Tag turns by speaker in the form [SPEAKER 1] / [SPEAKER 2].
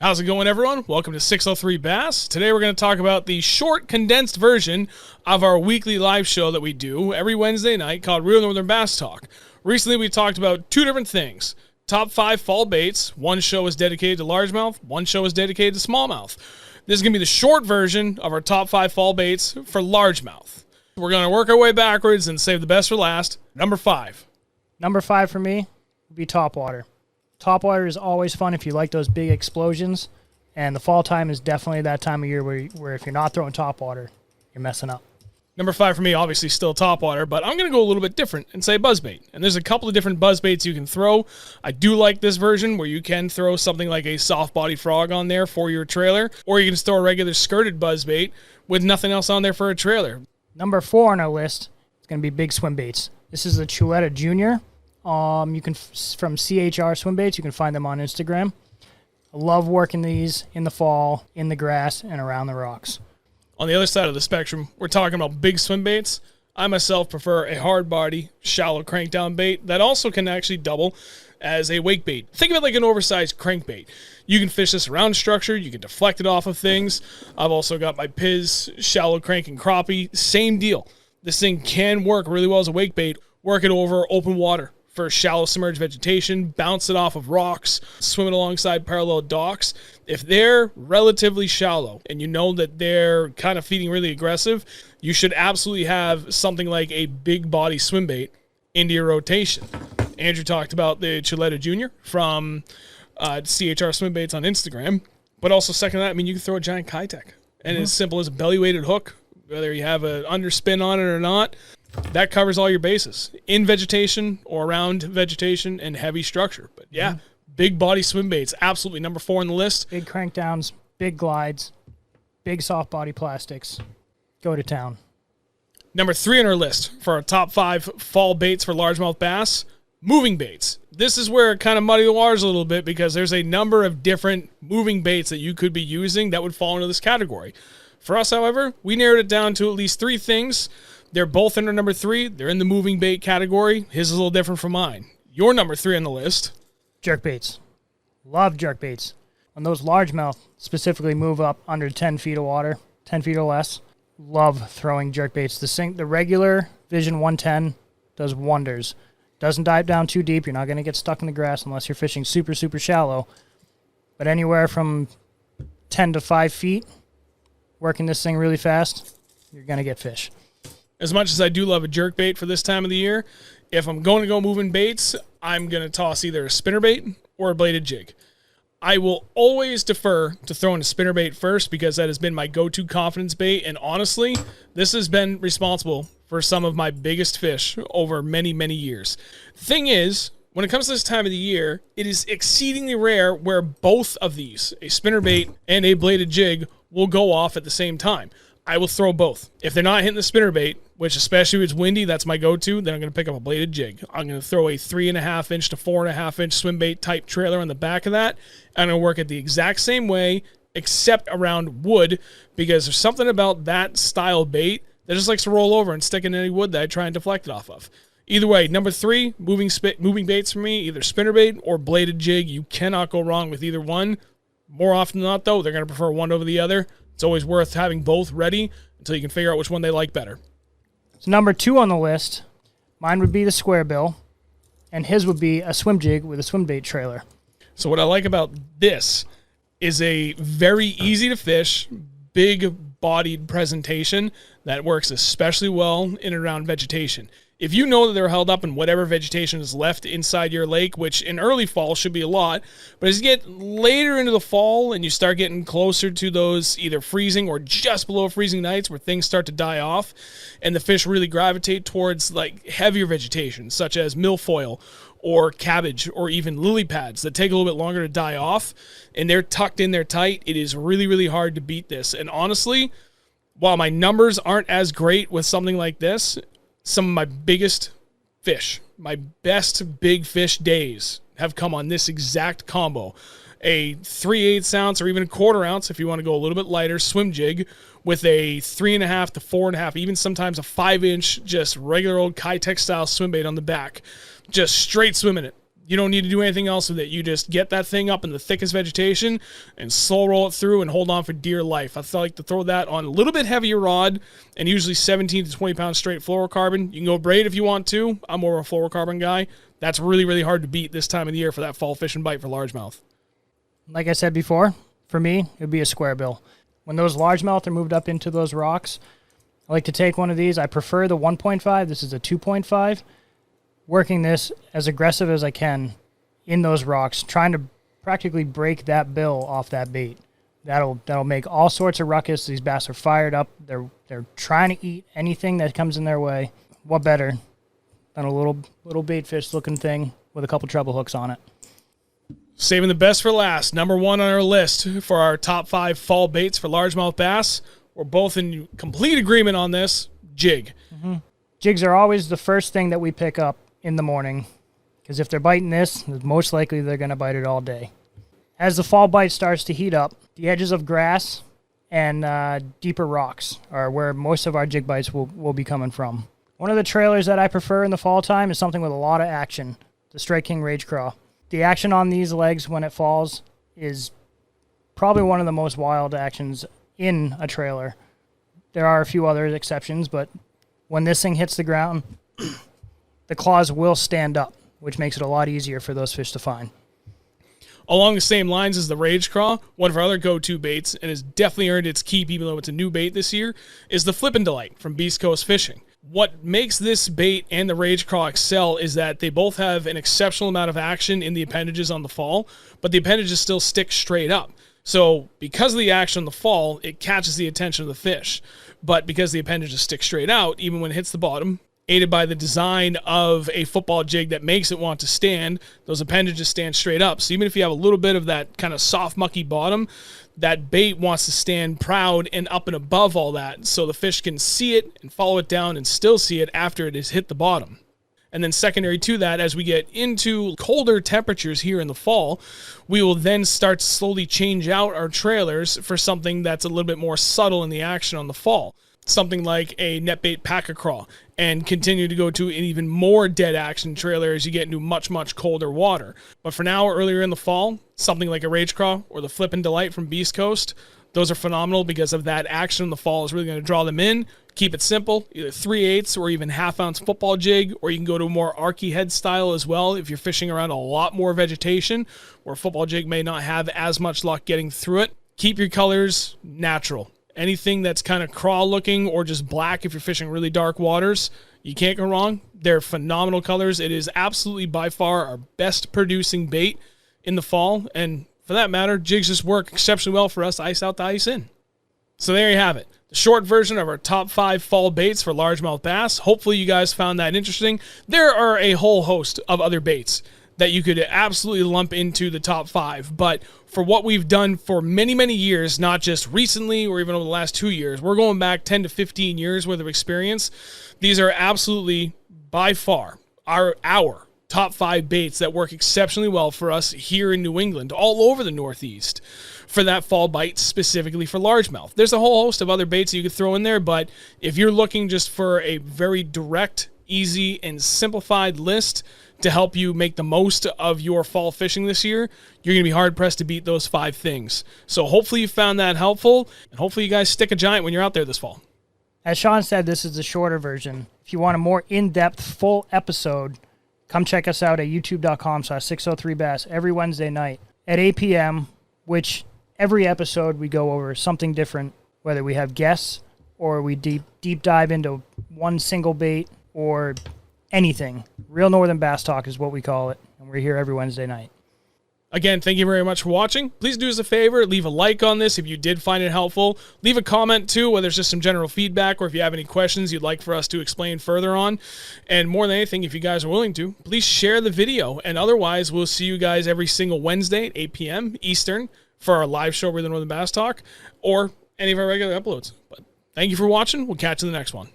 [SPEAKER 1] How's it going, everyone? Welcome to 603 Bass. Today we're going to talk about the short, condensed version of our weekly live show that we do every Wednesday night called Real Northern Bass Talk. Recently, we talked about two different things. Top 5 fall baits. One show is dedicated to largemouth. One show is dedicated to smallmouth. This is going to be the short version of our top 5 fall baits for largemouth. We're going to work our way backwards and save the best for last. Number 5.
[SPEAKER 2] Number 5 for me would be Topwater. Topwater is always fun if you like those big explosions, and the fall time is definitely that time of year where if you're not throwing topwater, you're messing up.
[SPEAKER 1] Number 5 for me, obviously still topwater, but I'm going to go a little bit different and say buzzbait. And there's a couple of different buzzbaits you can throw. I do like this version where you can throw something like a soft-bodied frog on there for your trailer, or you can just throw a regular skirted buzzbait with nothing else on there for a trailer.
[SPEAKER 2] Number 4 on our list is going to be big swim baits. This is the Chuleta Junior. You can from CHR Swim Baits. You can find them on Instagram. I love working these in the fall, in the grass, and around the rocks.
[SPEAKER 1] On the other side of the spectrum, we're talking about big swim baits. I myself prefer a hard body, shallow crankdown bait that also can actually double as a wake bait. Think of it like an oversized crankbait. You can fish this around structure. You can deflect it off of things. I've also got my Piz shallow crank and crappie. Same deal. This thing can work really well as a wake bait. Work it over open water for shallow submerged vegetation, bounce it off of rocks, swim it alongside parallel docks. If they're relatively shallow and you know that they're kind of feeding really aggressive, you should absolutely have something like a big body swim bait into your rotation. Andrew talked about the Chuleta Junior from CHR Swim Baits on Instagram, but also second to that, I mean, you can throw a giant Kitech. And as simple as a belly-weighted hook, whether you have an underspin on it or not, that covers all your bases in vegetation or around vegetation and heavy structure. But yeah, big body swim baits, absolutely number 4 on the list.
[SPEAKER 2] Big crankdowns, big glides, big soft body plastics. Go to town.
[SPEAKER 1] Number 3 on our list for our top 5 fall baits for largemouth bass, moving baits. This is where it kind of muddy the waters a little bit because there's a number of different moving baits that you could be using that would fall into this category. For us, however, we narrowed it down to at least 3 things. They're both under number 3. They're in the moving bait category. His is a little different from mine. Your number 3 on the list.
[SPEAKER 2] Jerk baits. Love jerk baits. When those largemouth specifically move up under 10 feet of water, 10 feet or less, love throwing jerk baits. The regular Vision 110 does wonders. Doesn't dive down too deep. You're not going to get stuck in the grass unless you're fishing super, super shallow. But anywhere from 10 to 5 feet, working this thing really fast, you're going to get fish.
[SPEAKER 1] As much as I do love a jerk bait for this time of the year, if I'm going to go moving baits, I'm going to toss either a spinnerbait or a bladed jig. I will always defer to throwing a spinnerbait first because that has been my go-to confidence bait, and honestly, this has been responsible for some of my biggest fish over many, many years. The thing is, when it comes to this time of the year, it is exceedingly rare where both of these, a spinnerbait and a bladed jig, will go off at the same time. I will throw both. If they're not hitting the spinnerbait, which especially if it's windy, that's my go-to, then I'm going to pick up a bladed jig. I'm going to throw a 3.5 inch to 4.5 inch swim bait type trailer on the back of that. And I'm going to work it the exact same way, except around wood, because there's something about that style bait that just likes to roll over and stick in any wood that I try and deflect it off of. Either way, number 3, moving baits for me, either spinnerbait or bladed jig. You cannot go wrong with either one. More often than not, though, they're going to prefer one over the other. It's always worth having both ready until you can figure out which one they like better.
[SPEAKER 2] So number 2 on the list, mine would be the square bill, and his would be a swim jig with a swim bait trailer.
[SPEAKER 1] So what I like about this is a very easy to fish, big bodied presentation that works especially well in and around vegetation. If you know that they're held up in whatever vegetation is left inside your lake, which in early fall should be a lot, but as you get later into the fall and you start getting closer to those either freezing or just below freezing nights where things start to die off and the fish really gravitate towards like heavier vegetation, such as milfoil or cabbage or even lily pads that take a little bit longer to die off and they're tucked in there tight, it is really, really hard to beat this. And honestly, while my numbers aren't as great with something like this, some of my biggest fish, my best big fish days have come on this exact combo. A 3/8 ounce or even a 1/4 ounce, if you want to go a little bit lighter, swim jig with a 3.5 to 4.5, even sometimes a 5 inch, just regular old Kitech style swim bait on the back. Just straight swimming it. You don't need to do anything else with it. You just get that thing up in the thickest vegetation and slow roll it through and hold on for dear life. I like to throw that on a little bit heavier rod and usually 17 to 20 pounds straight fluorocarbon. You can go braid if you want to. I'm more of a fluorocarbon guy. That's really, really hard to beat this time of the year for that fall fishing bite for largemouth.
[SPEAKER 2] Like I said before, for me, it would be a square bill. When those largemouth are moved up into those rocks, I like to take one of these. I prefer the 1.5. This is a 2.5. Working this as aggressive as I can in those rocks, trying to practically break that bill off that bait. That'll make all sorts of ruckus. These bass are fired up. They're trying to eat anything that comes in their way. What better than a little bait fish looking thing with a couple treble hooks on it?
[SPEAKER 1] Saving the best for last. Number 1 on our list for our top 5 fall baits for largemouth bass. We're both in complete agreement on this. Jig.
[SPEAKER 2] Mm-hmm. Jigs are always the first thing that we pick up in the morning, because if they're biting this, most likely they're going to bite it all day. As the fall bite starts to heat up, the edges of grass and deeper rocks are where most of our jig bites will be coming from. One of the trailers that I prefer in the fall time is something with a lot of action, the Strike King Rage Craw. The action on these legs when it falls is probably one of the most wild actions in a trailer. There are a few other exceptions, but when this thing hits the ground, the claws will stand up, which makes it a lot easier for those fish to find.
[SPEAKER 1] Along the same lines as the Rage Craw, one of our other go-to baits, and has definitely earned its keep even though it's a new bait this year, is the Flippin' Delight from Beast Coast Fishing. What makes this bait and the Rage Craw excel is that they both have an exceptional amount of action in the appendages on the fall, but the appendages still stick straight up. So because of the action on the fall, it catches the attention of the fish. But because the appendages stick straight out, even when it hits the bottom, aided by the design of a football jig that makes it want to stand, those appendages stand straight up. So even if you have a little bit of that kind of soft, mucky bottom, that bait wants to stand proud and up and above all that, so the fish can see it and follow it down and still see it after it has hit the bottom. And then secondary to that, as we get into colder temperatures here in the fall, we will then start to slowly change out our trailers for something that's a little bit more subtle in the action on the fall. Something like a netbait pack-a-craw, and continue to go to an even more dead action trailer as you get into much, much colder water. But for now, earlier in the fall, something like a Rage Craw or the Flippin' Delight from Beast Coast, those are phenomenal because of that action in the fall is really going to draw them in. Keep it simple, either 3/8 or even half-ounce football jig, or you can go to a more archy head style as well if you're fishing around a lot more vegetation, where a football jig may not have as much luck getting through it. Keep your colors natural. Anything that's kind of craw looking or just black if you're fishing really dark waters, you can't go wrong. They're phenomenal colors. It is absolutely by far our best producing bait in the fall. And for that matter, jigs just work exceptionally well for us ice out to ice in. So there you have it. The short version of our top 5 fall baits for largemouth bass. Hopefully you guys found that interesting. There are a whole host of other baits that you could absolutely lump into the top 5. But for what we've done for many, many years, not just recently or even over the last 2 years, we're going back 10 to 15 years worth of experience. These are absolutely, by far, our top 5 baits that work exceptionally well for us here in New England, all over the Northeast, for that fall bite, specifically for largemouth. There's a whole host of other baits that you could throw in there, but if you're looking just for a very direct, easy, and simplified list to help you make the most of your fall fishing this year, you're going to be hard-pressed to beat those 5 things. So hopefully you found that helpful, and hopefully you guys stick a giant when you're out there this fall.
[SPEAKER 2] As Sean said, this is the shorter version. If you want a more in-depth, full episode, come check us out at youtube.com/603bass every Wednesday night at 8 p.m., which every episode we go over something different, whether we have guests or we deep dive into one single bait or anything. Real Northern Bass Talk is what we call it, and we're here every Wednesday night.
[SPEAKER 1] Again, thank you very much for watching. Please do us a favor, leave a like on this if you did find it helpful. Leave a comment too, whether it's just some general feedback or if you have any questions you'd like for us to explain further on. And more than anything, if you guys are willing to, please share the video. And otherwise, we'll see you guys every single Wednesday at 8 p.m. Eastern for our live show with the Northern Bass Talk or any of our regular uploads. But thank you for watching. We'll catch you in the next one.